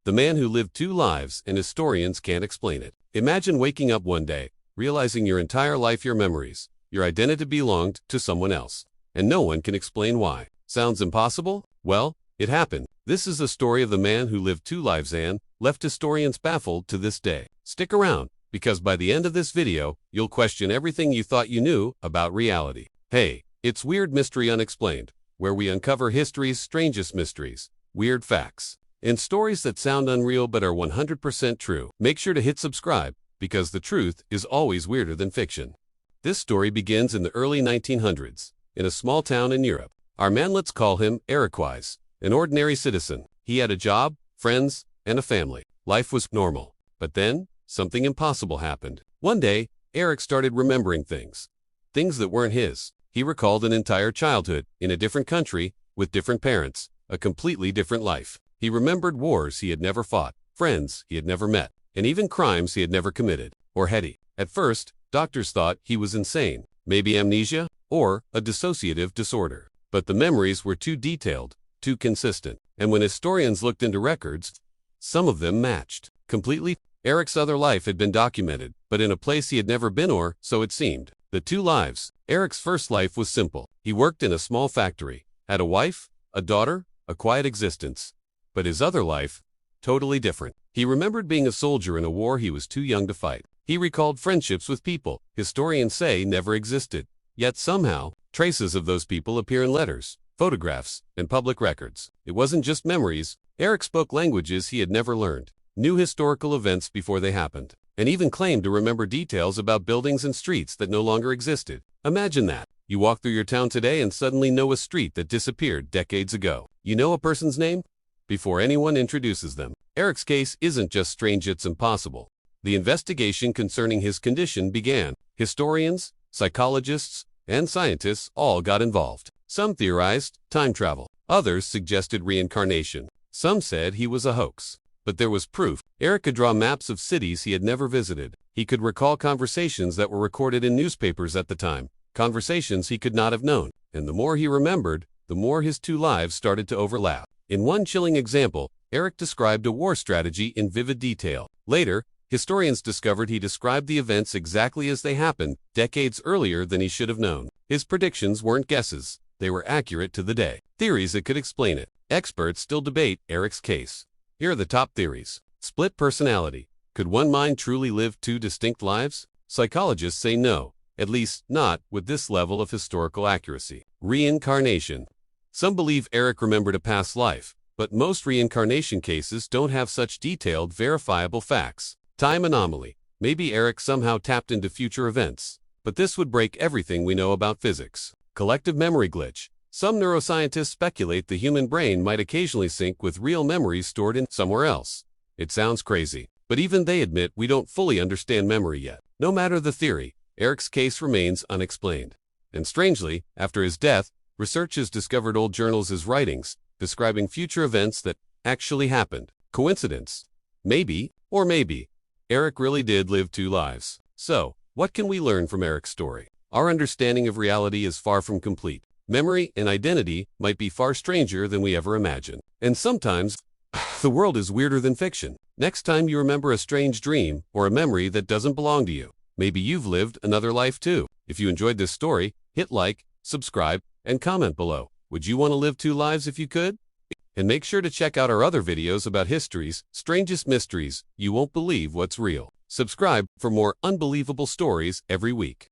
The man who lived two lives and historians can't explain it. Imagine waking up one day, realizing your entire life, your memories, your identity belonged to someone else, and no one can explain why. Sounds impossible? Well, it happened. This is the story of the man who lived two lives and left historians baffled to this day. Stick around, because by the end of this video, you'll question everything you thought you knew about reality. Hey, it's Weird Mystery Unexplained, where we uncover history's strangest mysteries, weird facts, and stories that sound unreal but are 100% true. Make sure to hit subscribe, because the truth is always weirder than fiction. This story begins in the early 1900s, in a small town in Europe. Our man, let's call him Eric, an ordinary citizen. He had a job, friends, and a family. Life was normal. But then, something impossible happened. One day, Eric started remembering things that weren't his. He recalled an entire childhood, in a different country, with different parents, a completely different life. He remembered wars he had never fought, friends he had never met, and even crimes he had never committed, or had he. At first, doctors thought he was insane, maybe amnesia, or a dissociative disorder. But the memories were too detailed, too consistent, and when historians looked into records, some of them matched completely. Eric's other life had been documented, but in a place he had never been, or so it seemed. The two lives. Eric's first life was simple. He worked in a small factory, had a wife, a daughter, a quiet existence. But his other life, totally different. He remembered being a soldier in a war he was too young to fight. He recalled friendships with people historians say never existed. Yet somehow, traces of those people appear in letters, photographs, and public records. It wasn't just memories. Eric spoke languages he had never learned, knew historical events before they happened, and even claimed to remember details about buildings and streets that no longer existed. Imagine that. You walk through your town today and suddenly know a street that disappeared decades ago. You know a person's name before anyone introduces them. Eric's case isn't just strange, it's impossible. The investigation concerning his condition began. Historians, psychologists, and scientists all got involved. Some theorized time travel. Others suggested reincarnation. Some said he was a hoax. But there was proof. Eric could draw maps of cities he had never visited. He could recall conversations that were recorded in newspapers at the time, conversations he could not have known. And the more he remembered, the more his two lives started to overlap. In one chilling example, Eric described a war strategy in vivid detail. Later, historians discovered he described the events exactly as they happened, decades earlier than he should have known. His predictions weren't guesses. They were accurate to the day. Theories that could explain it. Experts still debate Eric's case. Here are the top theories. Split personality. Could one mind truly live two distinct lives? Psychologists say no, at least not with this level of historical accuracy. Reincarnation. Some believe Eric remembered a past life, but most reincarnation cases don't have such detailed, verifiable facts. Time anomaly. Maybe Eric somehow tapped into future events, but this would break everything we know about physics. Collective memory glitch. Some neuroscientists speculate the human brain might occasionally sync with real memories stored in somewhere else. It sounds crazy, but even they admit we don't fully understand memory yet. No matter the theory, Eric's case remains unexplained. And strangely, after his death, researchers discovered old journals as writings, describing future events that actually happened. Coincidence? Maybe, or maybe, Eric really did live two lives. So, what can we learn from Eric's story? Our understanding of reality is far from complete. Memory and identity might be far stranger than we ever imagined. And sometimes, the world is weirder than fiction. Next time you remember a strange dream or a memory that doesn't belong to you, maybe you've lived another life too. If you enjoyed this story, hit like, subscribe, and comment below. Would you want to live two lives if you could? And make sure to check out our other videos about history's strangest mysteries. You won't believe what's real. Subscribe for more unbelievable stories every week.